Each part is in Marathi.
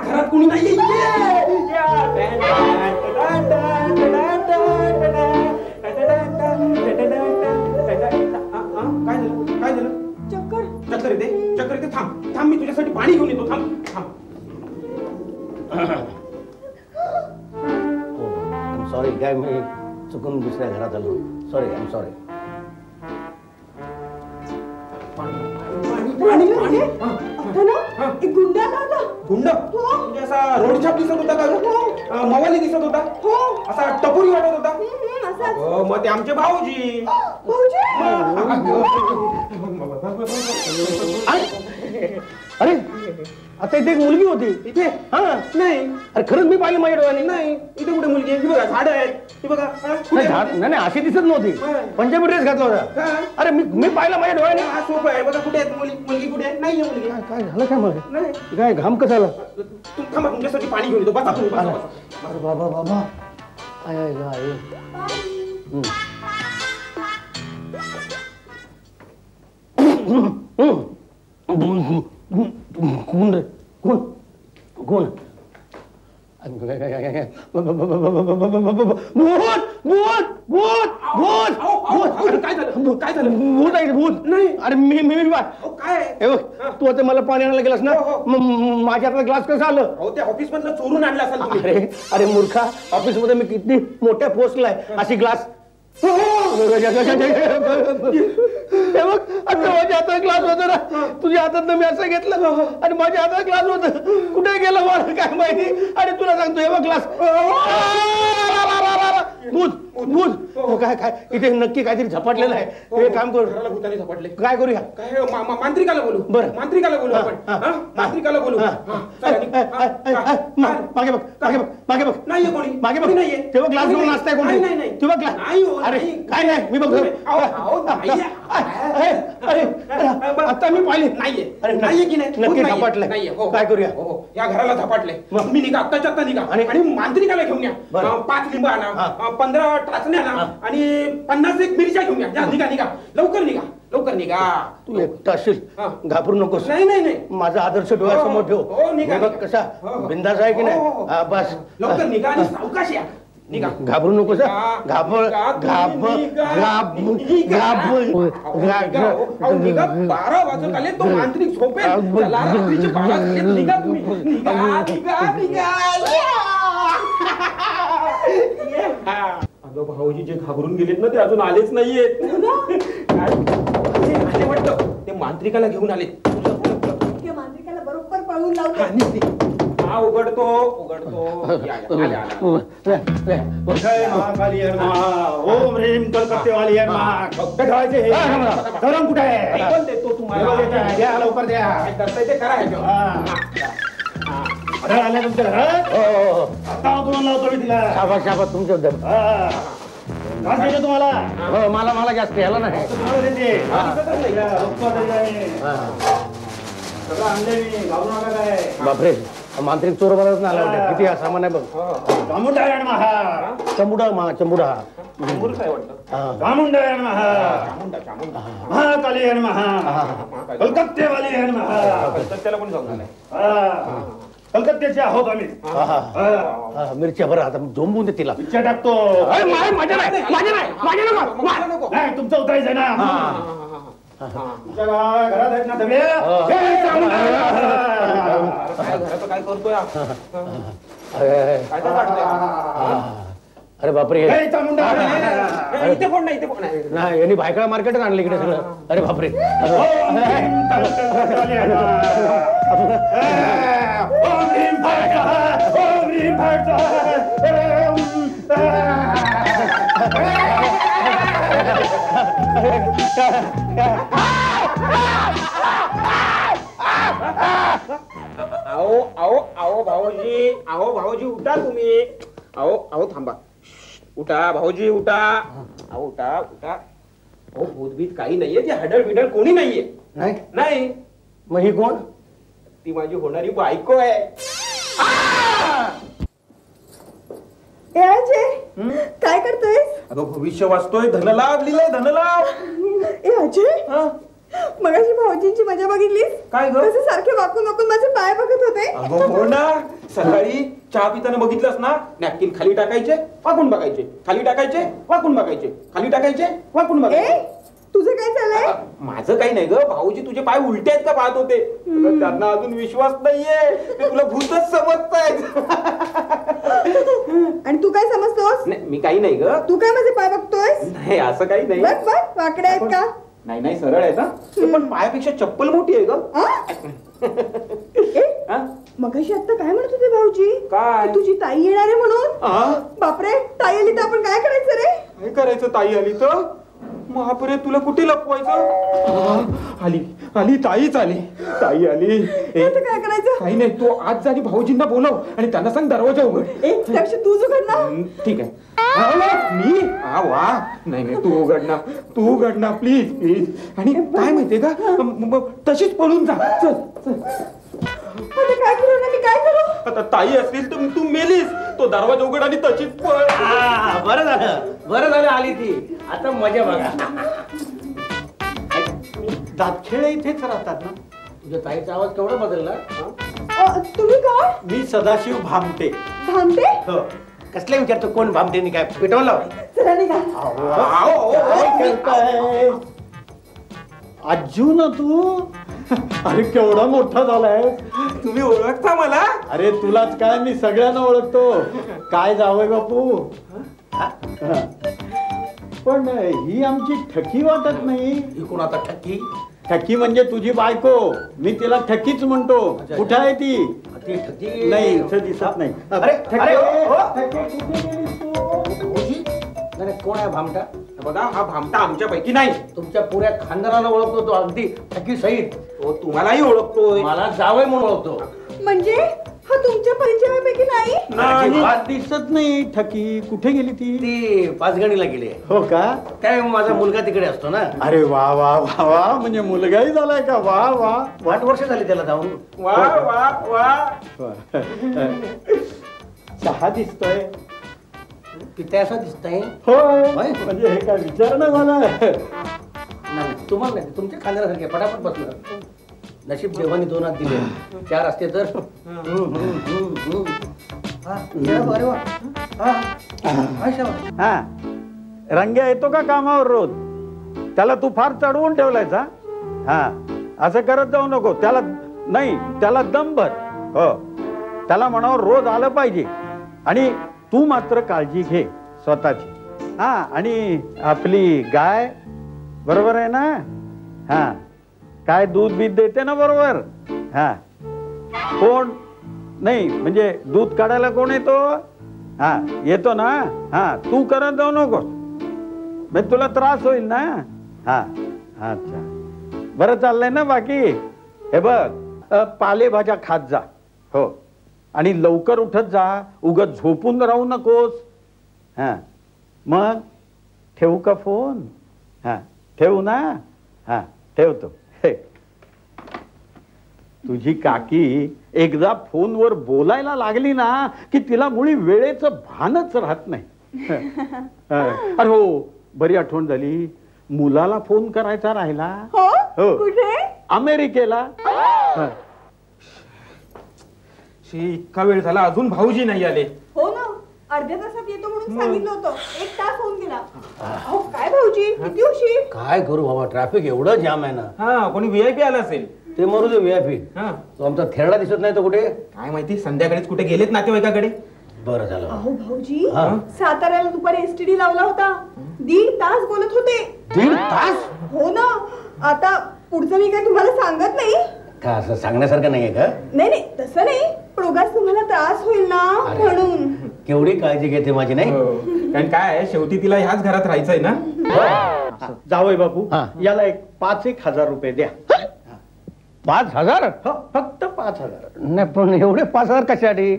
घरात कोणी नाहीये. काय झालं? चक्कर येते. थांब मी तुझ्यासाठी पाणी घेऊन येतो. थांब. सॉरी, काय मी चुकून दुसऱ्या घरात आलो. Sorry, I am sorry. गुंड म्हणजे असा रोडछाप दिसत होता का? मवाली दिसत होता? असा टपोरी वाटत होता? मग ते आमचे भाऊजी. अरे आता इथे एक मुलगी होती. इथे? हा नाही. अरे खरंच मी पाहिली माझ्या डोळ्याने. नाही. इथे कुठे मुलगी आहे? बघा झाड आहेत. ती बघा. नाही अशी दिसत नव्हती. पंजाबी ड्रेस घातला होता. अरे मी पाहिला माझ्या डोळ्याने. हा सोपं आहे. बघा कुठे आहे मुलगी? कुठे आहे? नाही मुलगी. काय झालं काय मला? नाही. काय घाम कसा आला? थांबा, तुमच्यासाठी पाणी घेऊन येतो. बसा. अरे बाबा आय कोण काय झालं? भूत नाही. अरे मी काय तू आता मला पाणी आणायला गेलास ना, माझ्या हातात ग्लास कसं आलं? त्या ऑफिस मधलं चोरून आणलं असेल. अरे मूर्खा, ऑफिस मध्ये मी किती मोठ्या पोस्टला आहे. अशी ग्लास माझ्या हातात ग्लास होता ना, तुझ्या हातात मी असं घेतलं आणि माझ्या हातात ग्लास होत. कुठे गेलं मला काय माहिती. आणि तुला सांगतो हे बघ ग्लास. भूत काय इथे नक्की काहीतरी झपाटलेलं आहे. हे काम करू. भूताने झपाटले. काय करूया? काय मांत्रिकाला बोलू. बरं मांत्रिकाला बोलू आपण. मांत्रिकाला बोलू. मागे बघ. नाहीये कोणी. मागे बघ. नाहीये. तेव्हा ग्लास घेऊन नाचताय कोणी? नाही. तेव्हा ग्लास. अरे काय नाही, मी बघतो. अरे आता मी पाहिले. नाहीये. अरे नाहीये की नाही? नक्की झपाटलंय. काय करूया? या घराला झपाटले. मी निघा, आत्ताच्या आत्ता निघा आणि मांत्रिकाला घेऊन या. 5 लिंब आणा, 15 टाचण्या आणा आणि 50 मिरच्या घेऊन या. निघा. लवकर निघा. तू एकटा असशील, घाबरू नकोस. नाही. माझा आदर्श डोळ्यासमोर ठेव. बघ कसा बिंदास आहे की नाही. बस लवकर निघा आणि सावकाश या. निघा. घाबरू नकोस. निघा. 12 वाजत आले. तो मांत्रिक झोपेल. रात्रीचे 12 झाले. निघा तुम्ही. निघा. अगं भाऊजी जे घाबरून गेलेत ना, ते अजून आलेच नाहीयेत. आले वाटतं. ते मांत्रिकाला घेऊन आले. मांत्रिकाला बरोबर पळून लावले. हा उघडतो. महाकाली ओम ह्रीम कलकत्तेवाली ठेवायचे. धरण कुठे आहे? देतो तुम्हाला. द्या लवकर द्या. काय करताय ते करा. आल्या तुमच्या घरात? आता तुम्हाला लावतो मी तिला. शाबास तुमच्या तुम्हाला मला जास्त याला नाही. तुम्हाला देते. सगळं आणले मी. घालू नका काय. बापरे, मांत्रिक चोर बनत ना आला. किती सामान आहे बघ. चामुंडायण महा. चंबुडा काय वाटतं? चामुंडायण महा. महाकाली महा. कलकत्तेवाली महा. कलकत्त्याला पण जाऊन आलाय. कलकत्त्याचे आहोत आम्ही. मिरच्या बरं आता झोंबून दे तिला. मिरच्या टाकतो. माझ्या नाही तुमचं उतरायचंय ना. तुमच्या घरात आहेत ना सगळे. घराचं काय करतोय? अरे बापरे, इथे कोण नाही. यांनी भायखळा मार्केटच आणलं इकडे सगळं. अरे बापरे. आओ भाऊजी उठा तुम्ही. आओ थांबा. उठा भाऊजी उठा. उठा. भूतभीत काही नाहीये. ते हडळ बिडळ कोणी नाहीये. नाही. मग ही कोण? ती माझी होणारी बायको आहे. काय करतोय? अगं भविष्य वाचतोय. धनलाभ लिहिलंय. धनलाभ. अजय मगाशी भाऊजींची मजा बघितलीस? काय ग? कसे सारखे वाकून वाकून माझे पाय बघत होते. अगं हो ना, सकाळी चहा पिताना बघितलंस ना, नॅपकिन खाली टाकायचे वाकून बघायचे, खाली टाकायचे वाकून बघायचे, खाली टाकायचे वाकून बघायचे. तुझं काय चाललंय? माझं काही नाही ग, भाऊजी तुझे पाय उलटे आहेत का पाहत होते. त्यांना अजून विश्वास नाहीये, ते तुला भूतच समजतायत. आणि तू काय समजतोस? नाही मी काही नाही ग. तू काय माझे पाय बघतोयस? नाही असं काही नाही. बघ बघ, वाकडे आहेत का? नाही नाही सरळ आहे ना, पण पायापेक्षा चप्पल मोठी आहे ग. मगाशी आता काय म्हणत होते भाऊजी? काय? की तुझी ताई येणार आहे म्हणून. बापरे, ताई आली तर आपण काय करायचं रे? काय करायचं, ताई आली तर? महापुरे तुला कुठे लपवायचं? आली आली, ताईच आली, ताई आली. आता काय करायचं? काही नाही, तू आज जा आणि भाऊजींना बोलव आणि त्यांना सांग दरवाजा उघड. त्यापेक्षा तूच उघड ना. ठीक आहे. मी वा नाही नाही, तू उघड ना, तू उघड ना प्लीज प्लीज. आणि काय माहितीये का, तशीच पळून जा. चल चल. आता काय करू ना, मी काय करू? आता ताई असतील तर तू मेलीस. तो दरवाजा उघड आणि तशीच पळ. बरं झालं आली ती. आता मजा बघा. दातखेळे इथेच राहतात ना? तुझ्या ताईचा आवाज केवढा बदलला? तुम्ही कोण? मी सदाशिव भामटे. भामटे? हो. कसले विचारतो कोण भामटेनी काय पिटवलं? चला निघा. काय करताय? आजू ना तू? अरे केवढा मोठा झालाय. तुम्ही ओळखता मला? अरे तुलाच काय, मी सगळ्यांना ओळखतो. काय जावंय बापू? पण ही आमची ठकी वाटत नाही. ही कोण आता ठकी? ठकी म्हणजे तुझी बायको. मी तिला ठकीच म्हणतो. कुठे आहे ती? ठकी नाही, इथं दिसत नाही. कोण आहे भामटा? बघा, हा भामटा आमच्यापैकी नाही. तुमच्या पुऱ्या खानदाराला ओळखतो तो, अगदी ठकी सहित. तो तुम्हालाही ओळखतोय. मला जावय म्हणून ओळखतो. म्हणजे हा तुमच्या परिचयापैकी नाही? दिसत नाही. ठकी कुठे गेली ती? पाचगणीला गेली. हो का? काय माझा मुलगा तिकडे असतो ना. अरे वा वा वा वा, म्हणजे मुलगाही झालाय का? वा वा, 8 वर्ष झाली त्याला जाऊन. वा वा वा. चहा दिसतोय. किती असा दिसतंय? हो, म्हणजे हे काय विचारणं झालं? नाही तुम्हाला नाही, तुमच्या खांद्यासारखे पटापट बसलं. नशीब देवानी 2 हात दिले, 4 असते तर. रंग्या येतो का कामावर रोज? त्याला तू फार चढवून ठेवलायचा. हा, असं करत जाऊ नको. त्याला नाही, त्याला दम भर. हो, त्याला म्हणावं रोज आलं पाहिजे. आणि तू मात्र काळजी घे स्वतःची. हा, आणि आपली गाय बरोबर आहे ना? हा, काय दूध बीत देते ना बरोबर? हा, कोण नाही म्हणजे दूध काढायला कोण येतो? हा, येतो ना. हा, तू करत जाऊ नको, म्हणजे तुला त्रास होईल ना. हा, अच्छा, बरं चाललंय ना बाकी? हे बघ, पालेभाज्या खात जा. हो, आणि लवकर उठत जा. उगाच झोपून राहू नकोस. हा, मग ठेवू का फोन? हा, ठेवू ना. हा, ठेवतो. तुझी काकी एकदा फोनवर बोलायला लागली ना की तिला मुळी वेळेचं भानच राहत नाही. अरे हो, बरी आठवण झाली. मुलाला फोन करायचा राहिला. हो, कुठे? अमेरिकेला. इतका वेळ झाला अजून भाऊजी नाही आले. हो ना, अर्ध्या तासात येतो म्हणून सांगितलं होतं. 1 तास होऊन गेला. अहो काय भाऊजी, किती उशीर? काय करू बाबा, ट्रॅफिक एवढं जाम आहे ना. हा, कोणी व्हीआयपी आला असेल. ते मरू दे व्हीआयपी. तो आमचा थेरडा दिसत नाही. तो कुठे? काय माहिती, संध्याकाळीच कुठे गेलेत नातेवाईकाकडे. बरं झालं. अहो भाऊजी, साताऱ्याला दुपारी एसटीडी लावला होता. 1.5 तास बोलत होते. 1.5 तास? हो ना. आता पुढचं मी काय तुम्हाला सांगत नाही. का असं सांगण्यासारखं नाहीये का? नाही नाही, तसं नाही, पण उगाच तुम्हाला त्रास होईल ना म्हणून. केवढी काळजी घेते माझी. नाही कारण काय आहे, शेवटी तिला ह्याच घरात राहायचंय ना. जावई बापू, याला 5,000 रुपये द्या. 5,000? फक्त 5,000. नाही पण एवढे 5,000 कशासाठी?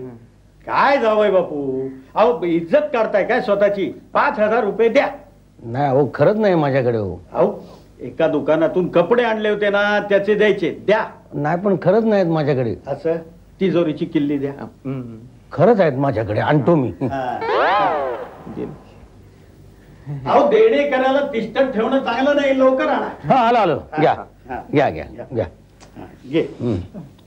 काय जावई बापू, अहो इज्जत काढताय काय स्वतःची? 5,000 रुपये द्या. नाही हो, खरंच नाही माझ्याकडे. हो, अहो एका दुकानातून कपडे आणले होते ना, त्याचे द्यायचे. द्या. नाही पण खरंच नाहीत माझ्याकडे. असं तिजोरीची किल्ली द्या. खरंच आहेत माझ्याकडे, आणतो मी. अहो देणे करायला तिष्ठत ठेवणं चांगलं नाही. लवकर आणा. आलो घ्या. हा. घ्या घ्या घ्या. हा, घे हं.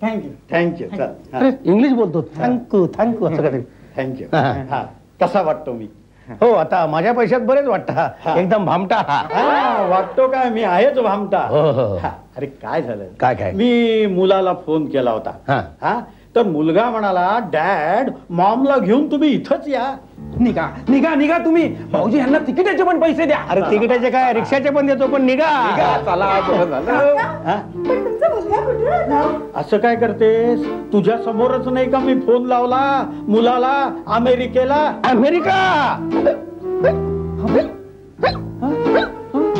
थँक्यू थँक्यू चल अरे इंग्लिश बोलतो. थँक्यू असं काय. थँक्यू हा. हा कसा वाटतो मी हो आता माझ्या पैशात बरेच वाटतं हा. एकदम भामटा. हा, वाटतो काय मी आहेच भामटा हो, हो. हा, अरे काय झालं काय? मी मुलाला फोन केला होता हा. हा तर मुलगा म्हणाला डॅड मॉमला घेऊन तुम्ही इथंच या. निघा निघा निघा तुम्ही भाऊजी यांना तिकिटाचे पण पैसे द्या. अरे तिकिटाचे काय रिक्षाचे पण देतो पण निघा. चला बरं झालं. हा? पण तुमचा मुलगा कुठे राहतो? असं काय करतेस तुझ्या समोरच नाही का मी फोन लावला मुलाला अमेरिकेला. अमेरिका